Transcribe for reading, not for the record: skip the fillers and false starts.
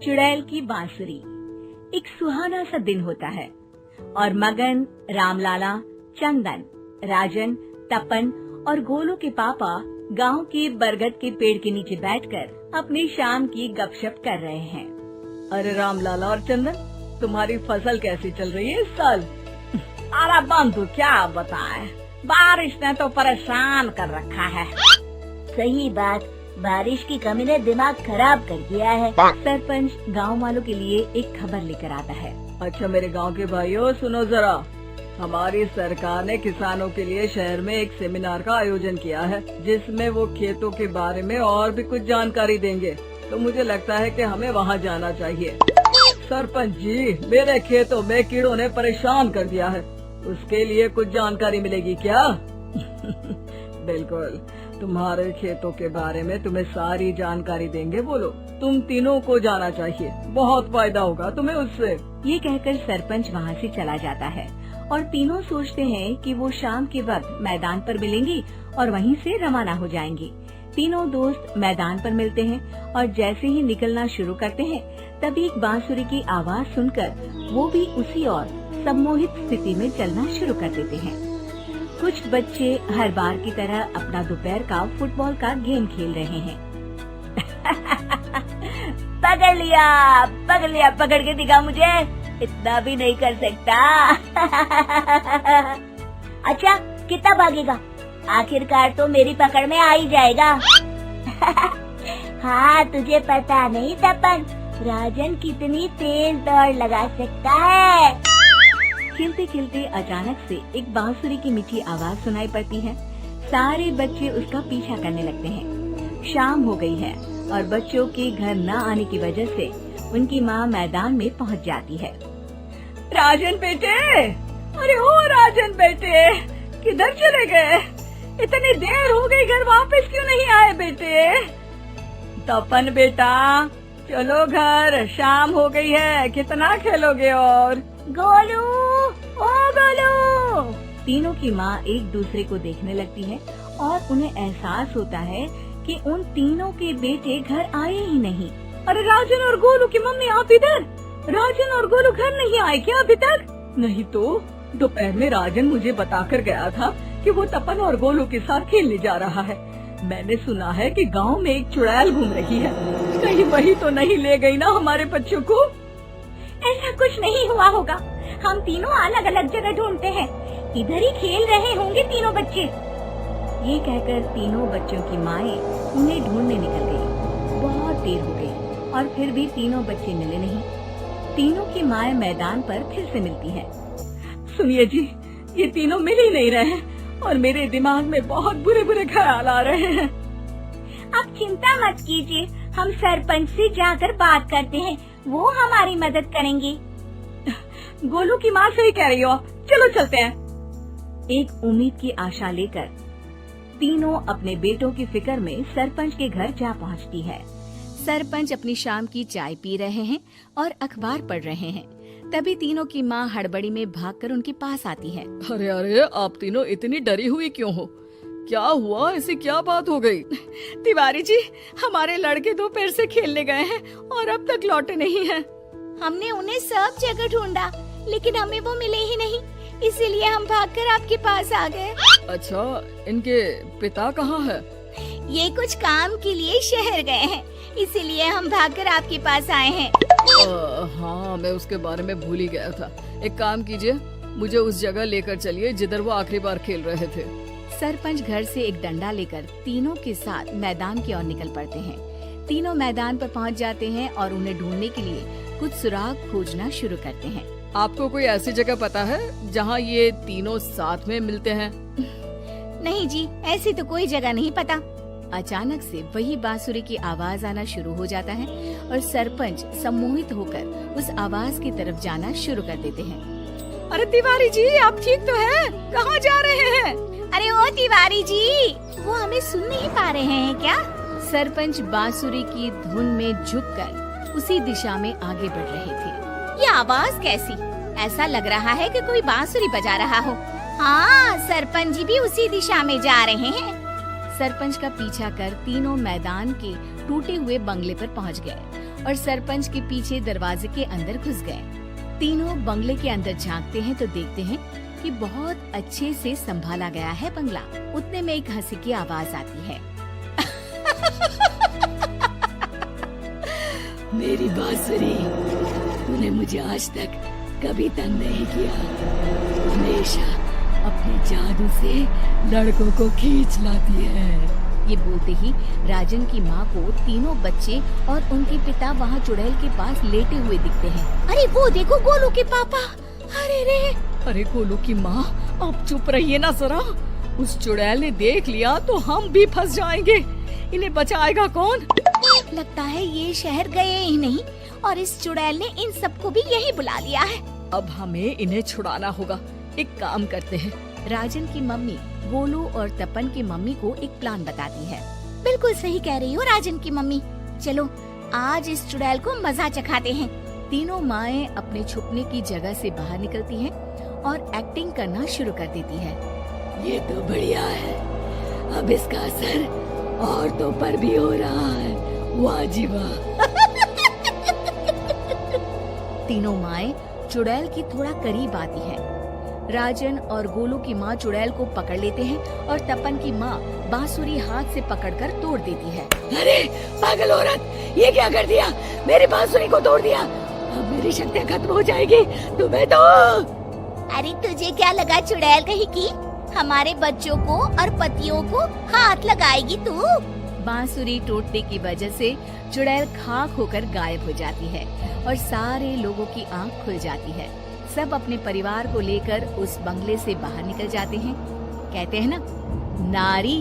चुड़ैल की बांसुरी। एक सुहाना सा दिन होता है और मगन, रामलाला, चंदन, राजन, तपन और गोलू के पापा गांव के बरगद के पेड़ के नीचे बैठकर अपनी शाम की गपशप कर रहे हैं। अरे रामलाला और चंदन, तुम्हारी फसल कैसी चल रही है इस साल? अरे बंधु क्या बताएं, बारिश ने तो परेशान कर रखा है। सही बात, बारिश की कमी ने दिमाग खराब कर दिया है। सरपंच गांव वालों के लिए एक खबर लेकर आता है। अच्छा मेरे गांव के भाइयों, सुनो जरा, हमारी सरकार ने किसानों के लिए शहर में एक सेमिनार का आयोजन किया है, जिसमें वो खेतों के बारे में और भी कुछ जानकारी देंगे। तो मुझे लगता है कि हमें वहाँ जाना चाहिए। सरपंच जी, मेरे खेतों में कीड़ों ने परेशान कर दिया है, उसके लिए कुछ जानकारी मिलेगी क्या? बिल्कुल, तुम्हारे खेतों के बारे में तुम्हें सारी जानकारी देंगे। बोलो, तुम तीनों को जाना चाहिए, बहुत फायदा होगा तुम्हें उससे। ये कहकर सरपंच वहाँ से चला जाता है और तीनों सोचते हैं कि वो शाम के वक्त मैदान पर मिलेंगे और वहीं से रवाना हो जाएंगे। तीनों दोस्त मैदान पर मिलते हैं और जैसे ही निकलना शुरू करते हैं तभी एक बांसुरी की आवाज सुनकर वो भी उसी ओर सम्मोहित स्थिति में चलना शुरू कर देते हैं। कुछ बच्चे हर बार की तरह अपना दोपहर का फुटबॉल का गेम खेल रहे हैं। पकड़ लिया, पकड़ के दिखा मुझे, इतना भी नहीं कर सकता। अच्छा, कितना भागेगा? आखिरकार तो मेरी पकड़ में आ ही जाएगा। हाँ, तुझे पता नहीं तपन, राजन कितनी तेज दौड़ लगा सकता है। खेलते खेलते अचानक से एक बांसुरी की मीठी आवाज सुनाई पड़ती है। सारे बच्चे उसका पीछा करने लगते हैं। शाम हो गई है और बच्चों के घर न आने की वजह से उनकी माँ मैदान में पहुँच जाती है। राजन बेटे, अरे ओ राजन बेटे, किधर चले गए? इतनी देर हो गई, घर वापस क्यों नहीं आए बेटे? तपन बेटा, चलो घर, शाम हो गई है, कितना खेलोगे? और गोलू, ओ गोलू। तीनों की माँ एक दूसरे को देखने लगती है और उन्हें एहसास होता है कि उन तीनों के बेटे घर आए ही नहीं। अरे राजन और गोलू की मम्मी, आप इधर? राजन और गोलू घर नहीं आए क्या अभी तक? नहीं तो दोपहर में राजन मुझे बताकर गया था कि वो तपन और गोलू के साथ खेलने जा रहा है। मैंने सुना है कि गांव में एक चुड़ैल घूम रही है, कहीं वही तो नहीं ले गई ना हमारे बच्चों को? ऐसा कुछ नहीं हुआ होगा, हम तीनों अलग अलग जगह ढूंढते हैं, इधर ही खेल रहे होंगे तीनों बच्चे। ये कहकर तीनों बच्चों की माएं उन्हें ढूंढने निकल गयी। बहुत देर हो गई और फिर भी तीनों बच्चे मिले नहीं। तीनों की माएं मैदान पर फिर से मिलती है। सुनिए जी, ये तीनों मिल ही नहीं रहे और मेरे दिमाग में बहुत बुरे बुरे ख्याल आ रहे हैं। आप चिंता मत कीजिए, हम सरपंच से जाकर बात करते हैं, वो हमारी मदद करेंगे। गोलू की माँ सही कह रही हो, चलो चलते हैं। एक उम्मीद की आशा लेकर तीनों अपने बेटों की फिक्र में सरपंच के घर जा पहुंचती है। सरपंच अपनी शाम की चाय पी रहे हैं और अखबार पढ़ रहे हैं। तभी तीनों की माँ हड़बड़ी में भागकर उनके पास आती है। अरे अरे, आप तीनों इतनी डरी हुई क्यों हो? क्या हुआ? ऐसी क्या बात हो गई? तिवारी जी, हमारे लड़के दोपहर से खेलने गए हैं और अब तक लौटे नहीं हैं। हमने उन्हें सब जगह ढूंढा, लेकिन हमें वो मिले ही नहीं, इसीलिए हम भागकर आपके पास आ गए। अच्छा, इनके पिता कहाँ है? ये कुछ काम के लिए शहर गए हैं, इसीलिए हम भागकर आपके पास आए हैं। हाँ, मैं उसके बारे में भूल ही गया था। एक काम कीजिए, मुझे उस जगह लेकर चलिए जिधर वो आखिरी बार खेल रहे थे। सरपंच घर से एक डंडा लेकर तीनों के साथ मैदान की ओर निकल पड़ते हैं। तीनों मैदान पर पहुंच जाते हैं और उन्हें ढूंढने के लिए कुछ सुराग खोजना शुरू करते हैं। आपको कोई ऐसी जगह पता है जहाँ ये तीनों साथ में मिलते हैं? नहीं जी, ऐसी तो कोई जगह नहीं पता। अचानक से वही बांसुरी की आवाज आना शुरू हो जाता है और सरपंच सम्मोहित होकर उस आवाज की तरफ जाना शुरू कर देते हैं। अरे तिवारी जी, आप ठीक तो हैं? कहाँ जा रहे हैं? अरे ओ तिवारी जी, वो हमें सुन नहीं पा रहे हैं क्या? सरपंच बांसुरी की धुन में झुककर उसी दिशा में आगे बढ़ रहे थे। ये आवाज कैसी? ऐसा लग रहा है कि कोई बांसुरी बजा रहा हो। हाँ, सरपंच जी भी उसी दिशा में जा रहे हैं। सरपंच का पीछा कर तीनों मैदान के टूटे हुए बंगले पर पहुंच गए और सरपंच के पीछे दरवाजे के अंदर घुस गए। तीनों बंगले के अंदर झांकते हैं तो देखते हैं कि बहुत अच्छे से संभाला गया है बंगला। उतने में एक हंसी की आवाज आती है। मेरी बांसुरी, तूने मुझे आज तक कभी तंग नहीं किया। हमेशा अपने जादू से लड़कों को खींच लाती है। ये बोलते ही राजन की माँ को तीनों बच्चे और उनके पिता वहाँ चुड़ैल के पास लेटे हुए दिखते हैं। अरे वो देखो गोलू के पापा। अरे रे, अरे गोलू की माँ, आप चुप रहिए ना जरा। उस चुड़ैल ने देख लिया तो हम भी फंस जाएंगे। इन्हें बचाएगा कौन? लगता है ये शहर गए ही नहीं और इस चुड़ैल ने इन सबको भी यही बुला लिया है। अब हमें इन्हें छुड़ाना होगा। एक काम करते हैं। राजन की मम्मी गोलू और तपन की मम्मी को एक प्लान बताती है। बिल्कुल सही कह रही हो राजन की मम्मी। चलो आज इस चुड़ैल को मजा चखाते हैं। तीनों माएं अपने छुपने की जगह से बाहर निकलती हैं और एक्टिंग करना शुरू कर देती है। ये तो बढ़िया है। अब इसका असर औरतों पर भी हो रहा है। वाह जी वाह। तीनों माएं चुड़ैल की थोड़ा करीब आती हैं। राजन और गोलू की माँ चुड़ैल को पकड़ लेते हैं और तपन की माँ बांसुरी हाथ से पकड़कर तोड़ देती है। अरे पागल औरत, ये क्या कर दिया? मेरी बांसुरी को तोड़ दिया। अब मेरी शक्तियाँ खत्म हो जाएगी। तुम्हें तो अरे तुझे क्या लगा चुड़ैल कहीं की हमारे बच्चों को और पतियों को हाथ लगाएगी तू? बांसुरी टूटने की वजह से चुड़ैल खाक होकर गायब हो जाती है और सारे लोगों की आंख खुल जाती है। सब अपने परिवार को लेकर उस बंगले से बाहर निकल जाते हैं। कहते हैं ना, नारी